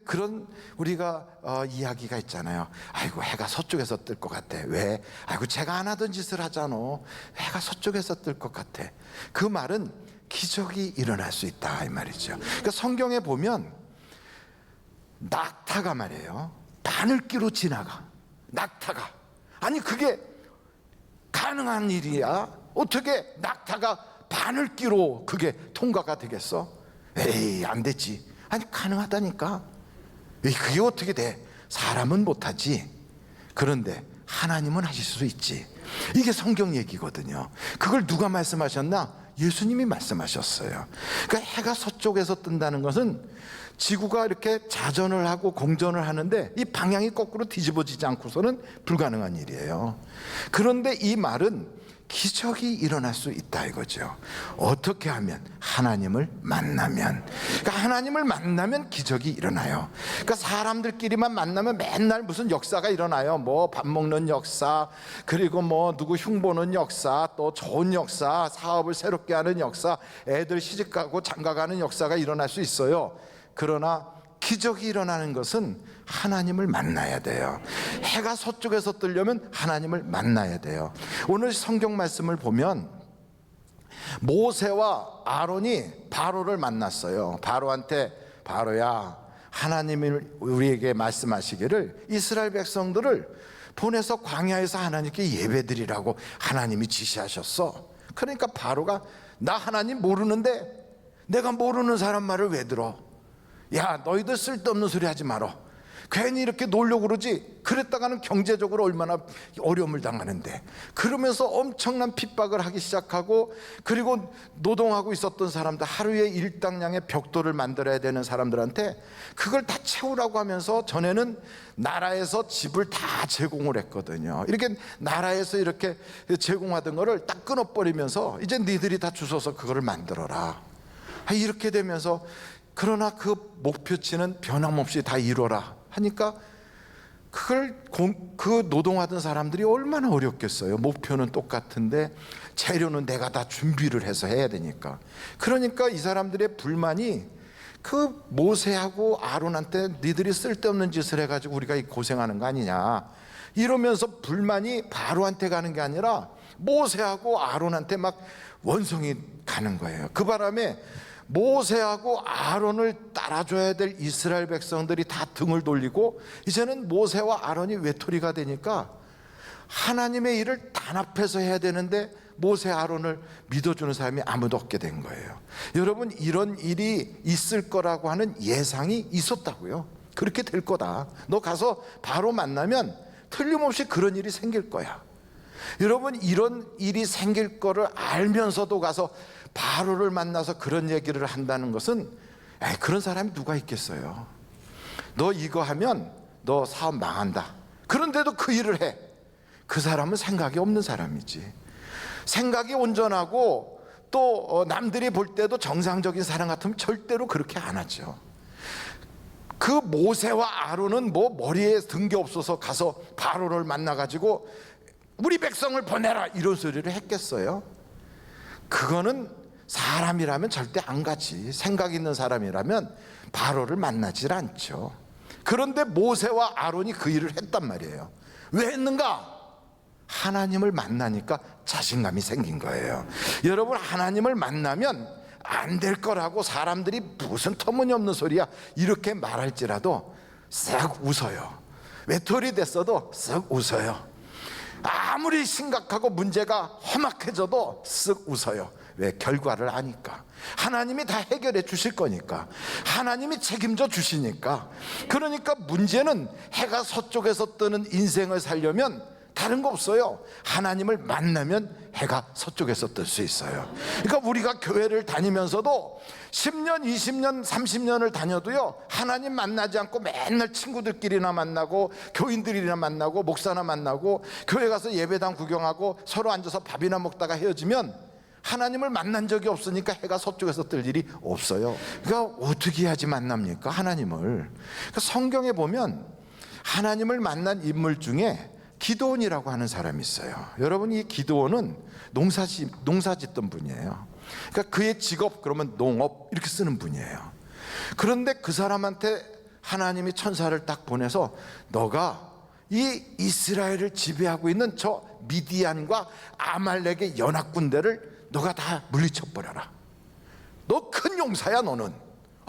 그런 우리가 이야기가 있잖아요. 아이고 해가 서쪽에서 뜰 것 같아. 왜? 아이고 제가 안 하던 짓을 하잖아. 해가 서쪽에서 뜰 것 같아. 그 말은 기적이 일어날 수 있다 이 말이죠. 그러니까 성경에 보면 낙타가 말이에요, 바늘기로 지나가. 낙타가, 아니 그게 가능한 일이야? 어떻게 낙타가 바늘기로 그게 통과가 되겠어? 에이 안 됐지. 아니 가능하다니까. 그게 어떻게 돼? 사람은 못하지. 그런데 하나님은 하실 수 있지. 이게 성경 얘기거든요. 그걸 누가 말씀하셨나? 예수님이 말씀하셨어요. 그러니까 해가 서쪽에서 뜬다는 것은 지구가 이렇게 자전을 하고 공전을 하는데 이 방향이 거꾸로 뒤집어지지 않고서는 불가능한 일이에요. 그런데 이 말은 기적이 일어날 수 있다 이거죠. 어떻게 하면? 하나님을 만나면. 그러니까 하나님을 만나면 기적이 일어나요. 그러니까 사람들끼리만 만나면 맨날 무슨 역사가 일어나요. 뭐 밥 먹는 역사, 그리고 뭐 누구 흉보는 역사, 또 좋은 역사, 사업을 새롭게 하는 역사, 애들 시집가고 장가가는 역사가 일어날 수 있어요. 그러나 기적이 일어나는 것은 하나님을 만나야 돼요. 해가 서쪽에서 뜨려면 하나님을 만나야 돼요. 오늘 성경 말씀을 보면 모세와 아론이 바로를 만났어요. 바로한테, 바로야, 하나님이 우리에게 말씀하시기를 이스라엘 백성들을 보내서 광야에서 하나님께 예배드리라고 하나님이 지시하셨어. 그러니까 바로가, 나 하나님 모르는데 내가 모르는 사람 말을 왜 들어? 야, 너희들 쓸데없는 소리 하지 마라. 괜히 이렇게 놀려고 그러지. 그랬다가는 경제적으로 얼마나 어려움을 당하는데. 그러면서 엄청난 핍박을 하기 시작하고, 그리고 노동하고 있었던 사람들, 하루에 일당량의 벽돌을 만들어야 되는 사람들한테 그걸 다 채우라고 하면서, 전에는 나라에서 집을 다 제공을 했거든요. 이렇게 나라에서 이렇게 제공하던 거를 딱 끊어버리면서 이제 니들이 다 주워서 그거를 만들어라. 이렇게 되면서, 그러나 그 목표치는 변함없이 다 이뤄라 하니까 그걸 그 노동하던 사람들이 얼마나 어렵겠어요. 목표는 똑같은데 재료는 내가 다 준비를 해서 해야 되니까. 그러니까 이 사람들의 불만이 그 모세하고 아론한테 니들이 쓸데없는 짓을 해가지고 우리가 고생하는 거 아니냐, 이러면서 불만이 바로한테 가는 게 아니라 모세하고 아론한테 막 원성이 가는 거예요. 그 바람에 모세하고 아론을 따라줘야 될 이스라엘 백성들이 다 등을 돌리고, 이제는 모세와 아론이 외톨이가 되니까 하나님의 일을 단합해서 해야 되는데 모세 아론을 믿어주는 사람이 아무도 없게 된 거예요. 여러분, 이런 일이 있을 거라고 하는 예상이 있었다고요. 그렇게 될 거다. 너 가서 바로 만나면 틀림없이 그런 일이 생길 거야. 여러분, 이런 일이 생길 거를 알면서도 가서 바로를 만나서 그런 얘기를 한다는 것은, 그런 사람이 누가 있겠어요. 너 이거 하면 너 사업 망한다. 그런데도 그 일을 해. 그 사람은 생각이 없는 사람이지. 생각이 온전하고 또 남들이 볼 때도 정상적인 사람 같으면 절대로 그렇게 안 하죠. 그 모세와 아론은 뭐 머리에 든 게 없어서 가서 바로를 만나가지고 우리 백성을 보내라 이런 소리를 했겠어요? 그거는 사람이라면 절대 안 가지. 생각 있는 사람이라면 바로를 만나질 않죠. 그런데 모세와 아론이 그 일을 했단 말이에요. 왜 했는가? 하나님을 만나니까 자신감이 생긴 거예요. 여러분, 하나님을 만나면 안 될 거라고 사람들이 무슨 터무니없는 소리야 이렇게 말할지라도 쓱 웃어요. 외톨이 됐어도 쓱 웃어요. 아무리 심각하고 문제가 험악해져도 쓱 웃어요. 왜? 결과를 아니까. 하나님이 다 해결해 주실 거니까. 하나님이 책임져 주시니까. 그러니까 문제는 해가 서쪽에서 뜨는 인생을 살려면 다른 거 없어요. 하나님을 만나면 해가 서쪽에서 뜰 수 있어요. 그러니까 우리가 교회를 다니면서도 10년, 20년, 30년을 다녀도요, 하나님 만나지 않고 맨날 친구들끼리나 만나고 교인들이나 만나고 목사나 만나고 교회 가서 예배당 구경하고 서로 앉아서 밥이나 먹다가 헤어지면 하나님을 만난 적이 없으니까 해가 서쪽에서 뜰 일이 없어요. 그러니까 어떻게 해야지 만납니까? 하나님을. 그러니까 성경에 보면 하나님을 만난 인물 중에 기드온이라고 하는 사람이 있어요. 여러분, 이 기드온은 농사 짓던 분이에요. 그러니까 그의 직업, 그러면 농업 이렇게 쓰는 분이에요. 그런데 그 사람한테 하나님이 천사를 딱 보내서 너가 이 이스라엘을 지배하고 있는 저 미디안과 아말렉의 연합군대를 너가 다 물리쳐버려라. 너 큰 용사야 너는.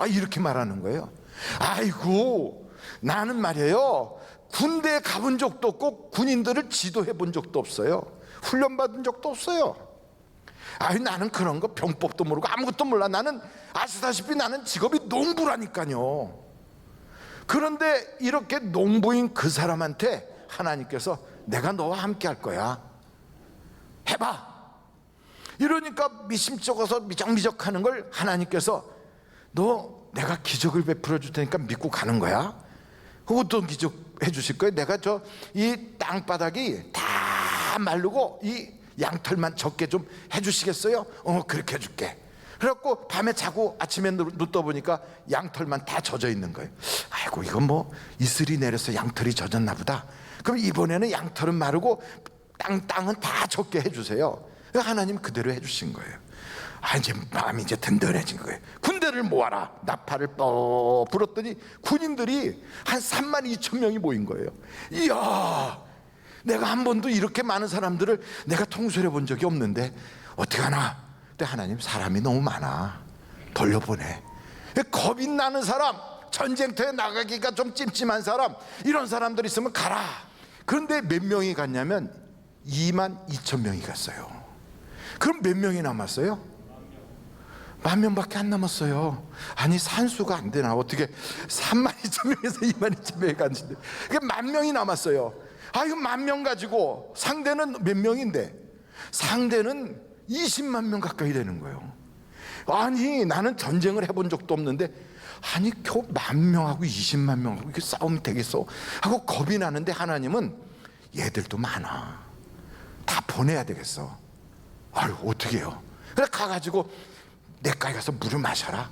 이렇게 말하는 거예요. 아이고, 나는 말이에요, 군대에 가본 적도 없고 군인들을 지도해 본 적도 없어요. 훈련받은 적도 없어요. 나는 그런 거 병법도 모르고 아무것도 몰라. 나는 아시다시피 나는 직업이 농부라니까요. 그런데 이렇게 농부인 그 사람한테 하나님께서 내가 너와 함께 할 거야, 해봐. 이러니까 미심쩍어서 미적미적하는 걸 하나님께서 너 내가 기적을 베풀어 줄 테니까 믿고 가는 거야. 어떤 기적 해주실 거예요? 내가 저 이 땅바닥이 다 마르고 이 양털만 적게 좀 해주시겠어요? 그렇게 해줄게. 그래갖고 밤에 자고 아침에 눈 떠보니까 양털만 다 젖어 있는 거예요. 아이고, 이건 뭐 이슬이 내려서 양털이 젖었나 보다. 그럼 이번에는 양털은 마르고 땅은 다 적게 해주세요. 하나님 그대로 해주신 거예요. 이제 마음이 이제 든든해진 거예요. 군대를 모아라. 나팔을 불었더니 군인들이 한 32,000명이 모인 거예요. 이야, 내가 한 번도 이렇게 많은 사람들을 내가 통솔해 본 적이 없는데 어떻게 하나. 근데 하나님, 사람이 너무 많아, 돌려보내. 겁이 나는 사람, 전쟁터에 나가기가 좀 찜찜한 사람, 이런 사람들 있으면 가라. 그런데 몇 명이 갔냐면 22,000명이 갔어요. 그럼 몇 명이 남았어요? 10,000명밖에 안 남았어요. 산수가 안 되나? 어떻게 32,000명에서 22,000명이 갔는데 그게 10,000명이 남았어요. 이거 10,000명 가지고 상대는 몇 명인데? 상대는 20만 명 가까이 되는 거예요. 나는 전쟁을 해본 적도 없는데 겨우 10,000명하고 20만 명하고 이게 싸움이 되겠어 하고 겁이 나는데 하나님은 얘들도 많아, 다 보내야 되겠어. 어떻게 해요? 그래 가가지고 내가에 가서 물을 마셔라.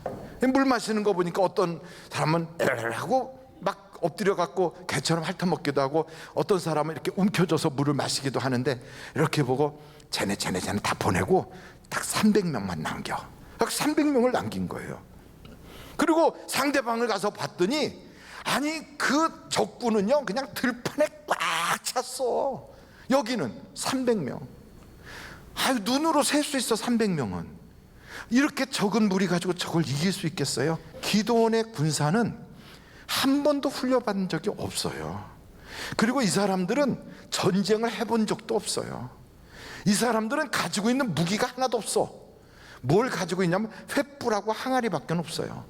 물 마시는 거 보니까 어떤 사람은 하고 막 엎드려 갖고 개처럼 핥아먹기도 하고, 어떤 사람은 이렇게 움켜져서 물을 마시기도 하는데, 이렇게 보고 쟤네 다 보내고 딱 300명만 남겨. 300명을 남긴 거예요. 그리고 상대방을 가서 봤더니 그 적군은요 그냥 들판에 꽉 찼어. 여기는 300명. 눈으로 셀 수 있어. 300명은 이렇게 적은 무리 가지고 저걸 이길 수 있겠어요? 기드온의 군사는 한 번도 훈련받은 적이 없어요. 그리고 이 사람들은 전쟁을 해본 적도 없어요. 이 사람들은 가지고 있는 무기가 하나도 없어. 뭘 가지고 있냐면 횃불하고 항아리밖에 없어요.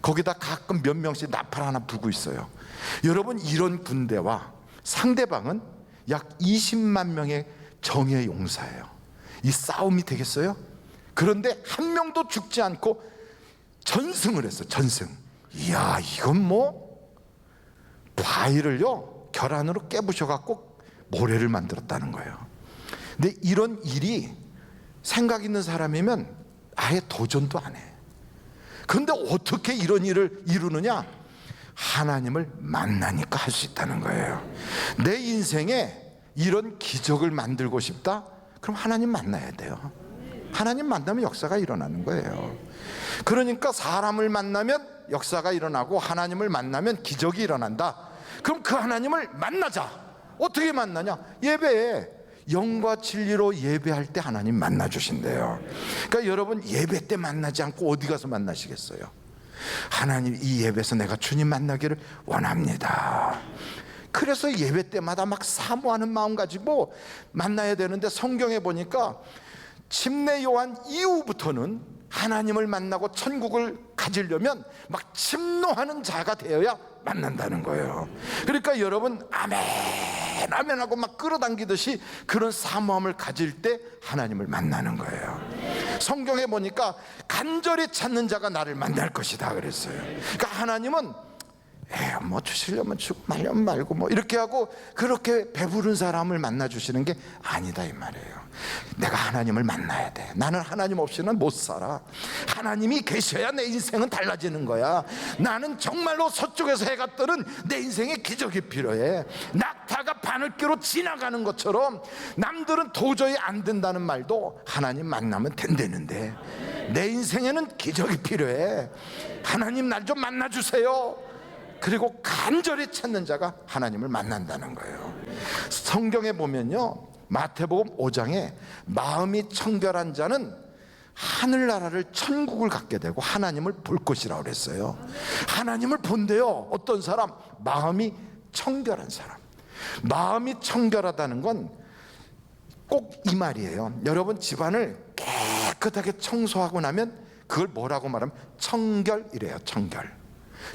거기다 가끔 몇 명씩 나팔 하나 불고 있어요. 여러분, 이런 군대와 상대방은 약 20만 명의 정예 용사예요. 이 싸움이 되겠어요? 그런데 한 명도 죽지 않고 전승을 했어. 전승. 이야, 이건 뭐 바위를요 결안으로 깨부셔 갖고 모래를 만들었다는 거예요. 근데 이런 일이 생각 있는 사람이면 아예 도전도 안 해. 그런데 어떻게 이런 일을 이루느냐? 하나님을 만나니까 할 수 있다는 거예요. 내 인생에 이런 기적을 만들고 싶다? 그럼 하나님 만나야 돼요. 하나님 만나면 역사가 일어나는 거예요. 그러니까 사람을 만나면 역사가 일어나고 하나님을 만나면 기적이 일어난다. 그럼 그 하나님을 만나자. 어떻게 만나냐? 예배에 영과 진리로 예배할 때 하나님 만나 주신대요. 그러니까 여러분, 예배 때 만나지 않고 어디 가서 만나시겠어요? 하나님, 이 예배에서 내가 주님 만나기를 원합니다. 그래서 예배 때마다 막 사모하는 마음 가지고 만나야 되는데, 성경에 보니까 침례 요한 이후부터는 하나님을 만나고 천국을 가지려면 막 침노하는 자가 되어야 만난다는 거예요. 그러니까 여러분, 아멘 아멘 하고 막 끌어당기듯이 그런 사모함을 가질 때 하나님을 만나는 거예요. 성경에 보니까 간절히 찾는 자가 나를 만날 것이다 그랬어요. 그러니까 하나님은 뭐 주시려면 주고 말려면 말고 뭐 이렇게 하고 그렇게 배부른 사람을 만나 주시는 게 아니다 이 말이에요. 내가 하나님을 만나야 돼. 나는 하나님 없이는 못 살아. 하나님이 계셔야 내 인생은 달라지는 거야. 나는 정말로 서쪽에서 해가 뜨는 내 인생에 기적이 필요해. 낙타가 바늘귀로 지나가는 것처럼 남들은 도저히 안 된다는 말도 하나님 만나면 된다는데, 내 인생에는 기적이 필요해. 하나님 날 좀 만나주세요. 그리고 간절히 찾는 자가 하나님을 만난다는 거예요. 성경에 보면요, 마태복음 5장에 마음이 청결한 자는 하늘나라를, 천국을 갖게 되고 하나님을 볼 것이라고 그랬어요. 하나님을 본대요. 어떤 사람? 마음이 청결한 사람. 마음이 청결하다는 건 꼭 이 말이에요. 여러분, 집안을 깨끗하게 청소하고 나면 그걸 뭐라고 말하면 청결이래요. 청결.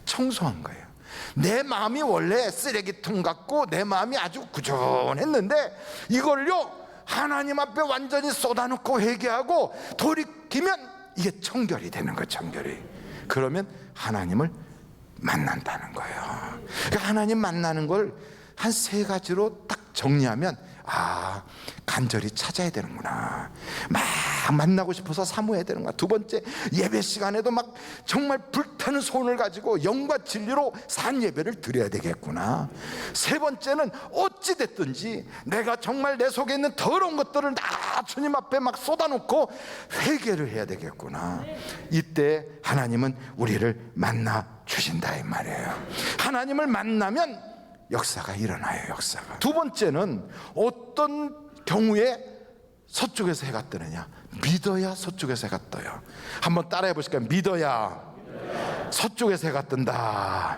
청소한 거예요. 내 마음이 원래 쓰레기통 같고 내 마음이 아주 구전했는데 이걸요, 하나님 앞에 완전히 쏟아놓고 회개하고 돌이키면 이게 청결이 되는 거예요. 청결이. 그러면 하나님을 만난다는 거예요. 그러니까 하나님 만나는 걸 한 3가지로 딱 정리하면, 간절히 찾아야 되는구나, 막 만나고 싶어서 사모해야 되는구나. 2번째, 예배 시간에도 막 정말 불타는 소원을 가지고 영과 진리로 산 예배를 드려야 되겠구나. 3번째는 어찌 됐든지 내가 정말 내 속에 있는 더러운 것들을 다 주님 앞에 막 쏟아놓고 회개를 해야 되겠구나. 이때 하나님은 우리를 만나 주신다 이 말이에요. 하나님을 만나면 역사가 일어나요. 역사가. 2번째는 어떤 경우에 서쪽에서 해가 뜨느냐? 믿어야 서쪽에서 해가 떠요. 한번 따라해 보실까요? 믿어야 서쪽에서 해가 뜬다.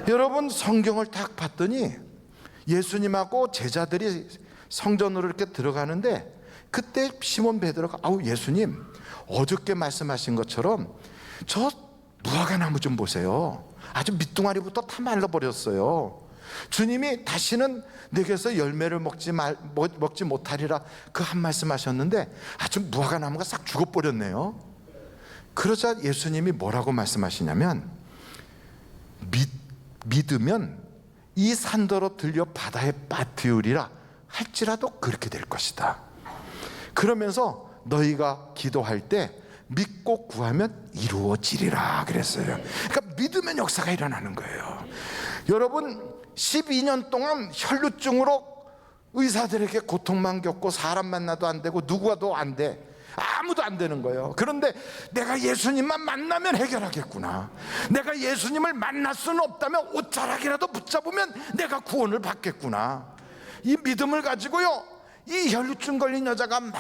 여러분, 성경을 딱 봤더니 예수님하고 제자들이 성전으로 이렇게 들어가는데, 그때 시몬 베드로가 예수님, 어저께 말씀하신 것처럼 저 무화과 나무 좀 보세요. 아주 밑둥아리부터 다 말라버렸어요. 주님이 다시는 내게서 열매를 먹지 못하리라 그 한 말씀 하셨는데 아주 무화과 나무가 싹 죽어버렸네요. 그러자 예수님이 뭐라고 말씀하시냐면, 믿으면 이 산더러 들려 바다에 빠뜨리리라 할지라도 그렇게 될 것이다. 그러면서 너희가 기도할 때 믿고 구하면 이루어지리라 그랬어요. 그러니까 믿으면 역사가 일어나는 거예요. 여러분, 12년 동안 혈루증으로 의사들에게 고통만 겪고 사람 만나도 안 되고 누구와도 안 돼. 아무도 안 되는 거예요. 그런데 내가 예수님만 만나면 해결하겠구나. 내가 예수님을 만날 수는 없다면 옷자락이라도 붙잡으면 내가 구원을 받겠구나. 이 믿음을 가지고요, 이 혈루증 걸린 여자가 막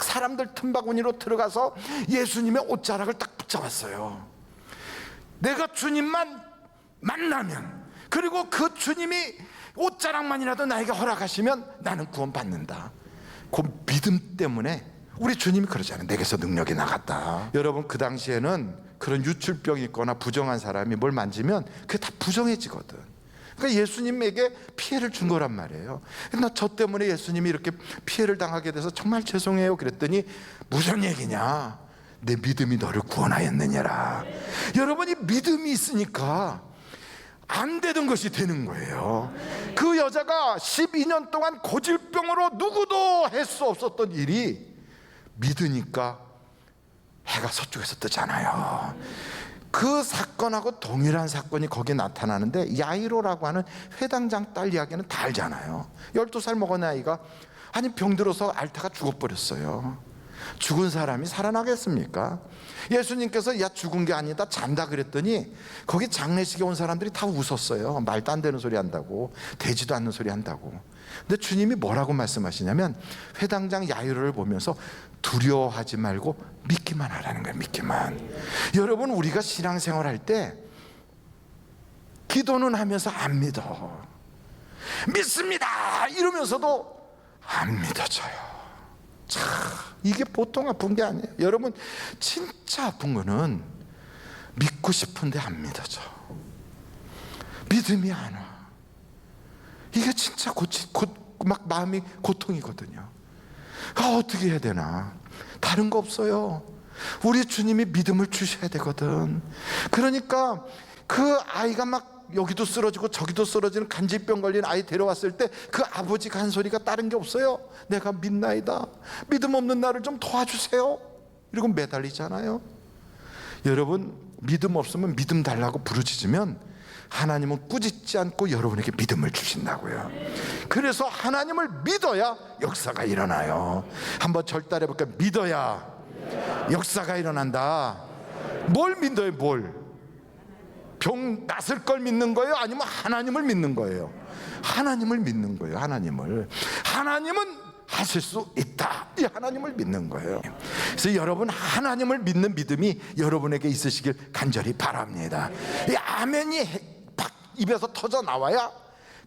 사람들 틈바구니로 들어가서 예수님의 옷자락을 딱 붙잡았어요. 내가 주님만 만나면, 그리고 그 주님이 옷자락만이라도 나에게 허락하시면 나는 구원받는다. 그 믿음 때문에 우리 주님이 그러잖아요. 내게서 능력이 나갔다. 여러분, 그 당시에는 그런 유출병이 있거나 부정한 사람이 뭘 만지면 그게 다 부정해지거든. 그러니까 예수님에게 피해를 준 거란 말이에요. 나 저 때문에 예수님이 이렇게 피해를 당하게 돼서 정말 죄송해요 그랬더니, 무슨 얘기냐, 내 믿음이 너를 구원하였느냐라. 여러분이 믿음이 있으니까 안 되던 것이 되는 거예요. 그 여자가 12년 동안 고질병으로 누구도 할 수 없었던 일이 믿으니까 해가 서쪽에서 뜨잖아요. 그 사건하고 동일한 사건이 거기에 나타나는데, 야이로라고 하는 회당장 딸 이야기는 다 알잖아요. 12살 먹은 아이가 병들어서 앓다가 죽어버렸어요. 죽은 사람이 살아나겠습니까? 예수님께서 야 죽은 게 아니다 잔다 그랬더니 거기 장례식에 온 사람들이 다 웃었어요. 말도 안 되는 소리 한다고, 되지도 않는 소리 한다고. 근데 주님이 뭐라고 말씀하시냐면, 회당장 야이로를 보면서 두려워하지 말고 믿기만 하라는 거예요. 믿기만. 여러분, 우리가 신앙생활 할 때 기도는 하면서 안 믿어, 믿습니다 이러면서도 안 믿어져요. 참, 이게 보통 아픈 게 아니에요. 여러분, 진짜 아픈 거는 믿고 싶은데 안 믿어져. 믿음이 안 와. 이게 진짜 막 마음이 고통이거든요. 어떻게 해야 되나? 다른 거 없어요. 우리 주님이 믿음을 주셔야 되거든. 그러니까 그 아이가 막 여기도 쓰러지고 저기도 쓰러지는 간질병 걸린 아이 데려왔을 때 그 아버지가 한 소리가 다른 게 없어요. 내가 믿나이다, 믿음 없는 나를 좀 도와주세요, 이러고 매달리잖아요. 여러분, 믿음 없으면 믿음 달라고 부르짖으면 하나님은 꾸짖지 않고 여러분에게 믿음을 주신다고요. 그래서 하나님을 믿어야 역사가 일어나요. 한번 절달해 볼까요? 믿어야 역사가 일어난다. 뭘 믿어요? 뭘? 낫을 걸 믿는 거예요? 아니면 하나님을 믿는 거예요? 하나님을 믿는 거예요. 하나님은 하실 수 있다. 이 하나님을 믿는 거예요. 그래서 여러분, 하나님을 믿는 믿음이 여러분에게 있으시길 간절히 바랍니다. 이 아멘이 팍 입에서 터져 나와야,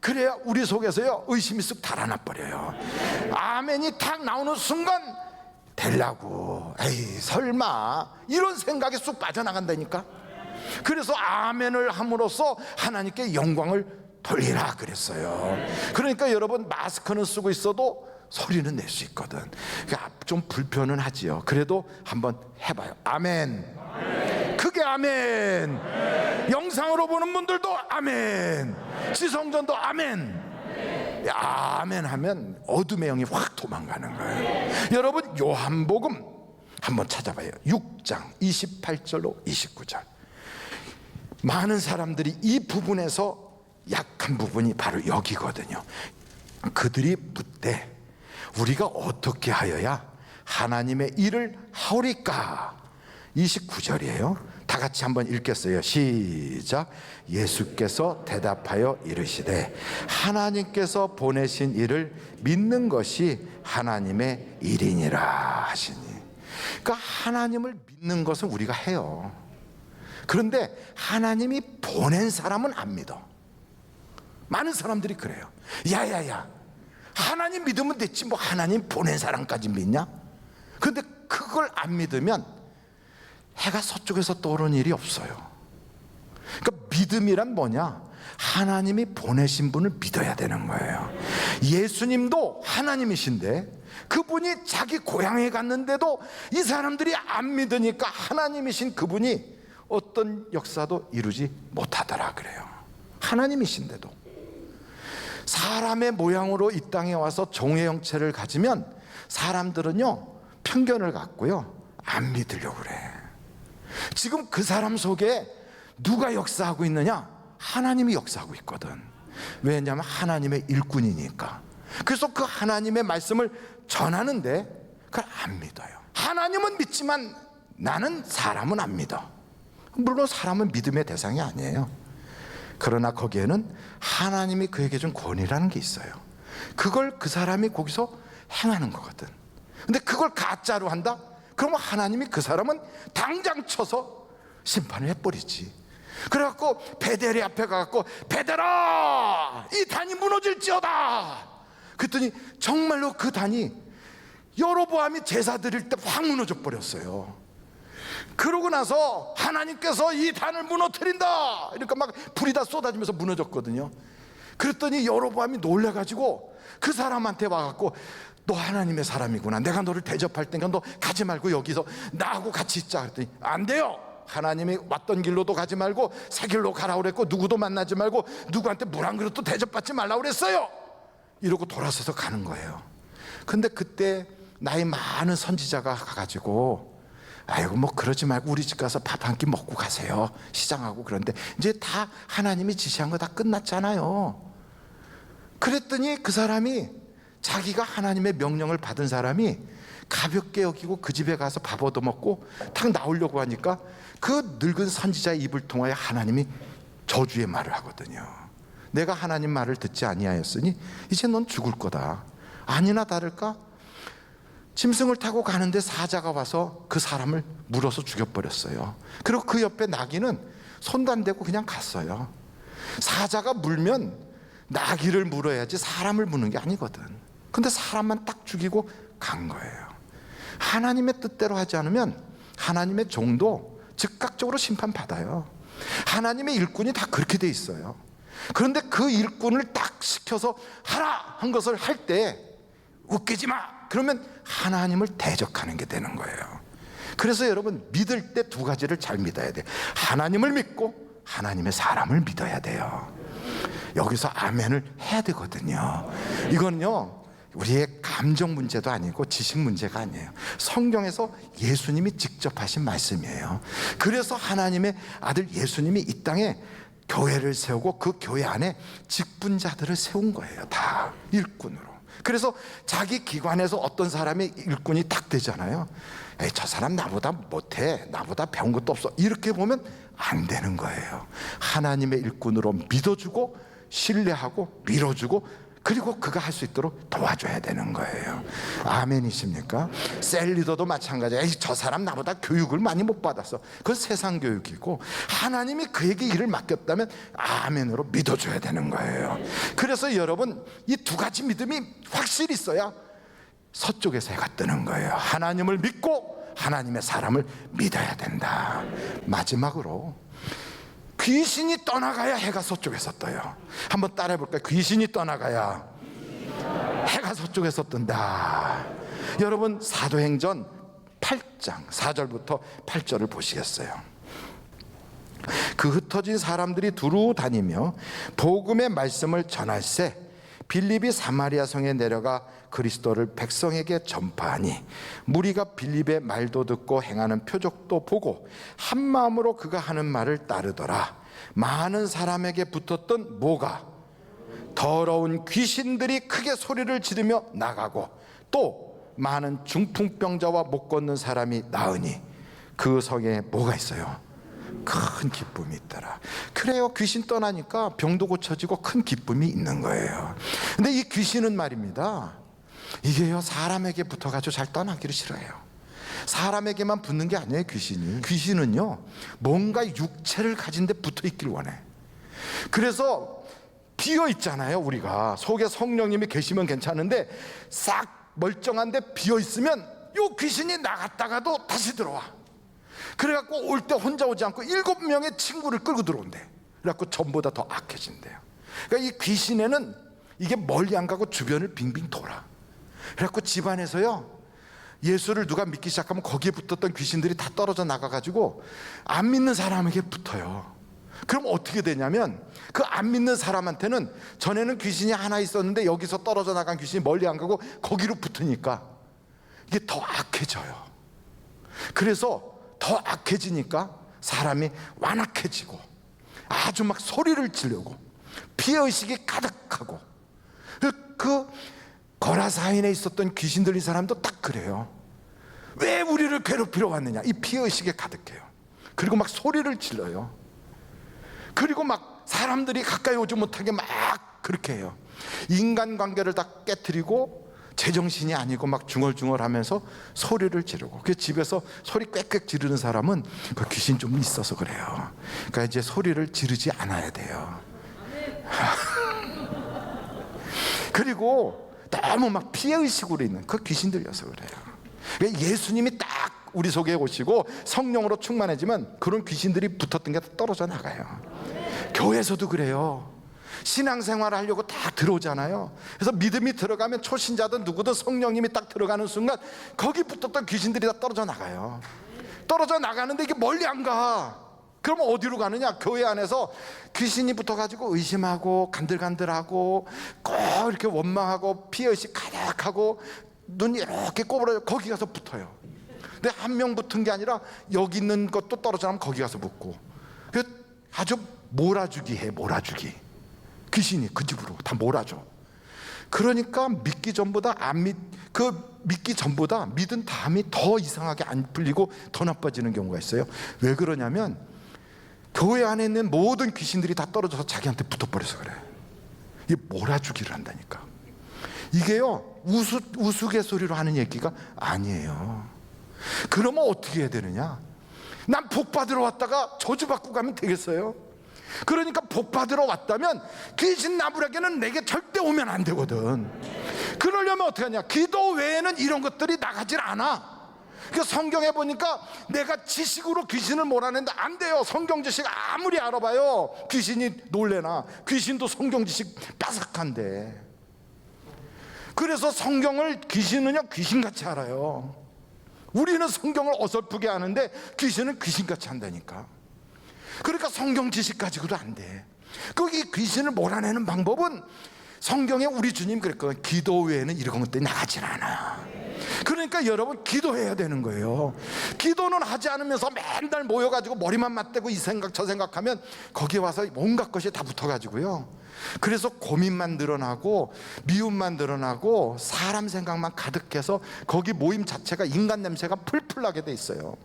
그래야 우리 속에서요 의심이 쑥 달아나 버려요. 아멘이 탁 나오는 순간 되려고, 에이 설마, 이런 생각이 쑥 빠져나간다니까. 그래서 아멘을 함으로써 하나님께 영광을 돌리라 그랬어요. 그러니까 여러분, 마스크는 쓰고 있어도 소리는 낼 수 있거든. 그러니까 좀 불편은 하지요. 그래도 한번 해봐요. 아멘. 크게 아멘. 영상으로 보는 분들도 아멘. 지성전도 아멘. 아멘 하면 어둠의 영이 확 도망가는 거예요. 여러분, 요한복음 한번 찾아봐요. 6장 28절로 29절. 많은 사람들이 이 부분에서 약한 부분이 바로 여기거든요. 그들이 묻되 우리가 어떻게 하여야 하나님의 일을 하오리까? 29절이에요. 다 같이 한번 읽겠어요. 시작. 예수께서 대답하여 이르시되 하나님께서 보내신 일을 믿는 것이 하나님의 일이니라 하시니. 그러니까 하나님을 믿는 것은 우리가 해요. 그런데 하나님이 보낸 사람은 안 믿어. 많은 사람들이 그래요. 야야야, 하나님 믿으면 됐지 뭐 하나님 보낸 사람까지 믿냐? 그런데 그걸 안 믿으면 해가 서쪽에서 떠오르는 일이 없어요. 그러니까 믿음이란 뭐냐? 하나님이 보내신 분을 믿어야 되는 거예요. 예수님도 하나님이신데 그분이 자기 고향에 갔는데도 이 사람들이 안 믿으니까 하나님이신 그분이 어떤 역사도 이루지 못하더라 그래요. 하나님이신데도. 사람의 모양으로 이 땅에 와서 종의 형체를 가지면 사람들은요 편견을 갖고요 안 믿으려고 그래. 지금 그 사람 속에 누가 역사하고 있느냐? 하나님이 역사하고 있거든. 왜냐하면 하나님의 일꾼이니까. 그래서 그 하나님의 말씀을 전하는데 그걸 안 믿어요. 하나님은 믿지만 나는 사람은 안 믿어. 물론 사람은 믿음의 대상이 아니에요. 그러나 거기에는 하나님이 그에게 준 권위라는 게 있어요. 그걸 그 사람이 거기서 행하는 거거든. 근데 그걸 가짜로 한다? 그러면 하나님이 그 사람은 당장 쳐서 심판을 해버리지. 그래갖고 베델이 앞에 가갖고 베델아 이 단이 무너질지어다. 그랬더니 정말로 그 단이 여로보암이 제사 드릴 때 확 무너져 버렸어요. 그러고 나서 하나님께서 이 단을 무너뜨린다. 그러니까 막 불이 다 쏟아지면서 무너졌거든요. 그랬더니 여로보암이 놀래가지고 그 사람한테 와갖고 너 하나님의 사람이구나. 내가 너를 대접할 테니까 너 가지 말고 여기서 나하고 같이 있자. 그랬더니 안 돼요. 하나님이 왔던 길로도 가지 말고 새 길로 가라고 그랬고 누구도 만나지 말고 누구한테 물 한 그릇도 대접받지 말라고 그랬어요. 이러고 돌아서서 가는 거예요. 근데 그때 나이 많은 선지자가 가가지고 아이고 뭐 그러지 말고 우리 집 가서 밥 한 끼 먹고 가세요. 시장하고. 그런데 이제 다 하나님이 지시한 거 다 끝났잖아요. 그랬더니 그 사람이 자기가 하나님의 명령을 받은 사람이 가볍게 여기고 그 집에 가서 밥 얻어먹고 탁 나오려고 하니까 그 늙은 선지자의 입을 통하여 하나님이 저주의 말을 하거든요. 내가 하나님 말을 듣지 아니하였으니 이제 넌 죽을 거다. 아니나 다를까 짐승을 타고 가는데 사자가 와서 그 사람을 물어서 죽여버렸어요. 그리고 그 옆에 나귀는 손도 안 대고 그냥 갔어요. 사자가 물면 나귀를 물어야지 사람을 무는 게 아니거든. 근데 사람만 딱 죽이고 간 거예요. 하나님의 뜻대로 하지 않으면 하나님의 종도 즉각적으로 심판받아요. 하나님의 일꾼이 다 그렇게 돼 있어요. 그런데 그 일꾼을 딱 시켜서 하라 한 것을 할 때 웃기지 마 그러면 하나님을 대적하는 게 되는 거예요. 그래서 여러분 믿을 때 두 가지를 잘 믿어야 돼요. 하나님을 믿고 하나님의 사람을 믿어야 돼요. 여기서 아멘을 해야 되거든요. 이거는요 우리의 감정 문제도 아니고 지식 문제가 아니에요. 성경에서 예수님이 직접 하신 말씀이에요. 그래서 하나님의 아들 예수님이 이 땅에 교회를 세우고 그 교회 안에 직분자들을 세운 거예요. 다 일꾼으로. 그래서 자기 기관에서 어떤 사람이 일꾼이 딱 되잖아요. 에이, 저 사람 나보다 못해, 나보다 배운 것도 없어, 이렇게 보면 안 되는 거예요. 하나님의 일꾼으로 믿어주고 신뢰하고 밀어주고, 그리고 그가 할 수 있도록 도와줘야 되는 거예요. 아멘이십니까? 셀 리더도 마찬가지예요. 에이, 저 사람 나보다 교육을 많이 못 받았어. 그건 세상 교육이고, 하나님이 그에게 일을 맡겼다면 아멘으로 믿어줘야 되는 거예요. 그래서 여러분, 이 두 가지 믿음이 확실히 있어야 서쪽에서 해가 뜨는 거예요. 하나님을 믿고 하나님의 사람을 믿어야 된다. 마지막으로, 귀신이 떠나가야 해가 서쪽에서 떠요. 한번 따라해 볼까요? 귀신이 떠나가야 해가 서쪽에서 뜬다. 여러분, 사도행전 8장 4절부터 8절을 보시겠어요? 그 흩어진 사람들이 두루 다니며 복음의 말씀을 전할새 빌립이 사마리아 성에 내려가 그리스도를 백성에게 전파하니, 무리가 빌립의 말도 듣고 행하는 표적도 보고 한 마음으로 그가 하는 말을 따르더라. 많은 사람에게 붙었던 뭐가? 더러운 귀신들이 크게 소리를 지르며 나가고, 또 많은 중풍병자와 못 걷는 사람이 나으니 그 성에 뭐가 있어요? 큰 기쁨이 있더라. 그래요, 귀신 떠나니까 병도 고쳐지고 큰 기쁨이 있는 거예요. 근데 이 귀신은 말입니다, 이게요, 사람에게 붙어가지고 잘 떠나기를 싫어해요. 사람에게만 붙는 게 아니에요. 귀신은요, 뭔가 육체를 가진 데 붙어 있길 원해. 그래서 비어 있잖아요. 우리가 속에 성령님이 계시면 괜찮은데, 싹 멀쩡한데 비어 있으면 요 귀신이 나갔다가도 다시 들어와. 그래갖고 올 때 혼자 오지 않고 7명의 친구를 끌고 들어온대. 그래갖고 전보다 더 악해진대요. 그러니까 이 귀신에는 이게 멀리 안 가고 주변을 빙빙 돌아. 그래갖고 집안에서요, 예수를 누가 믿기 시작하면 거기에 붙었던 귀신들이 다 떨어져 나가가지고 안 믿는 사람에게 붙어요. 그럼 어떻게 되냐면, 그 안 믿는 사람한테는 전에는 귀신이 하나 있었는데 여기서 떨어져 나간 귀신이 멀리 안 가고 거기로 붙으니까 이게 더 악해져요. 그래서 더 악해지니까 사람이 완악해지고 아주 막 소리를 지르고 피해의식이 가득하고, 그 거라사인에 있었던 귀신 들린 사람도 딱 그래요. 왜 우리를 괴롭히러 왔느냐, 이 피해의식에 가득해요. 그리고 막 소리를 질러요. 그리고 막 사람들이 가까이 오지 못하게 막 그렇게 해요. 인간관계를 다 깨트리고 제정신이 아니고 막 중얼중얼하면서 소리를 지르고, 그 집에서 소리 꽥꽥 지르는 사람은 그 귀신 좀 있어서 그래요. 그러니까 이제 소리를 지르지 않아야 돼요. 그리고 너무 막 피해의식으로 있는 그 귀신 들려서 그래요. 그러니까 예수님이 딱 우리 속에 오시고 성령으로 충만해지면 그런 귀신들이 붙었던 게 떨어져 나가요. 교회에서도 그래요. 신앙생활을 하려고 다 들어오잖아요. 그래서 믿음이 들어가면 초신자든 누구든 성령님이 딱 들어가는 순간 거기 붙었던 귀신들이 다 떨어져 나가요. 떨어져 나가는데 이게 멀리 안 가. 그러면 어디로 가느냐? 교회 안에서 귀신이 붙어가지고 의심하고 간들간들하고 꼭 이렇게 원망하고 피해의식 가득하고 눈이 이렇게 꼬부라져, 거기 가서 붙어요. 근데 한 명 붙은 게 아니라 여기 있는 것도 떨어져 나면 거기 가서 붙고, 아주 몰아주기 해. 몰아주기. 귀신이 그 집으로 다 몰아줘. 그러니까 믿기 전보다 믿기 전보다 믿은 다음이 더 이상하게 안 풀리고 더 나빠지는 경우가 있어요. 왜 그러냐면 교회 안에 있는 모든 귀신들이 다 떨어져서 자기한테 붙어버려서 그래. 이게 몰아주기를 한다니까. 이게요, 우스갯소리로 하는 얘기가 아니에요. 그러면 어떻게 해야 되느냐? 난 복 받으러 왔다가 저주받고 가면 되겠어요? 그러니까 복 받으러 왔다면 귀신 나부라기는 내게 절대 오면 안 되거든. 그러려면 어떻게 하냐? 기도 외에는 이런 것들이 나가질 않아. 그 성경에 보니까 내가 지식으로 귀신을 몰아낸다, 안 돼요. 성경 지식 아무리 알아봐요, 귀신이 놀래나. 귀신도 성경 지식 빠삭한데. 그래서 성경을 귀신은요 귀신같이 알아요. 우리는 성경을 어설프게 아는데 귀신은 귀신같이 한다니까. 그러니까 성경 지식 가지고도 안 돼. 거기 귀신을 몰아내는 방법은 성경에 우리 주님 그랬거든. 기도 외에는 이런 것들이 나가질 않아. 그러니까 여러분 기도해야 되는 거예요. 기도는 하지 않으면서 맨날 모여가지고 머리만 맞대고 이 생각 저 생각하면 거기에 와서 온갖 것이 다 붙어가지고요, 그래서 고민만 늘어나고 미움만 늘어나고 사람 생각만 가득해서 거기 모임 자체가 인간 냄새가 풀풀 나게 돼 있어요.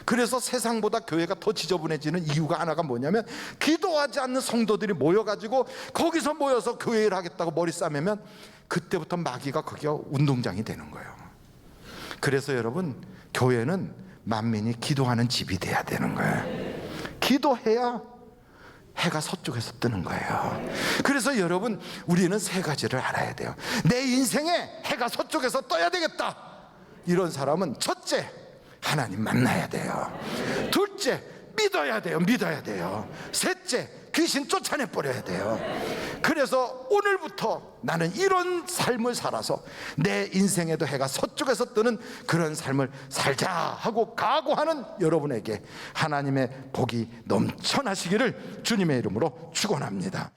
그래서 세상보다 교회가 더 지저분해지는 이유가 하나가 뭐냐면, 기도하지 않는 성도들이 모여가지고 거기서 모여서 교회를 하겠다고 머리 싸매면 그때부터 마귀가 거기가 운동장이 되는 거예요. 그래서 여러분, 교회는 만민이 기도하는 집이 돼야 되는 거예요. 기도해야 해가 서쪽에서 뜨는 거예요. 그래서 여러분, 우리는 세 가지를 알아야 돼요. 내 인생에 해가 서쪽에서 떠야 되겠다, 이런 사람은 첫째, 하나님 만나야 돼요. 둘째, 믿어야 돼요. 셋째, 귀신 쫓아내버려야 돼요. 그래서 오늘부터 나는 이런 삶을 살아서 내 인생에도 해가 서쪽에서 뜨는 그런 삶을 살자 하고 각오하는 여러분에게 하나님의 복이 넘쳐나시기를 주님의 이름으로 축원합니다.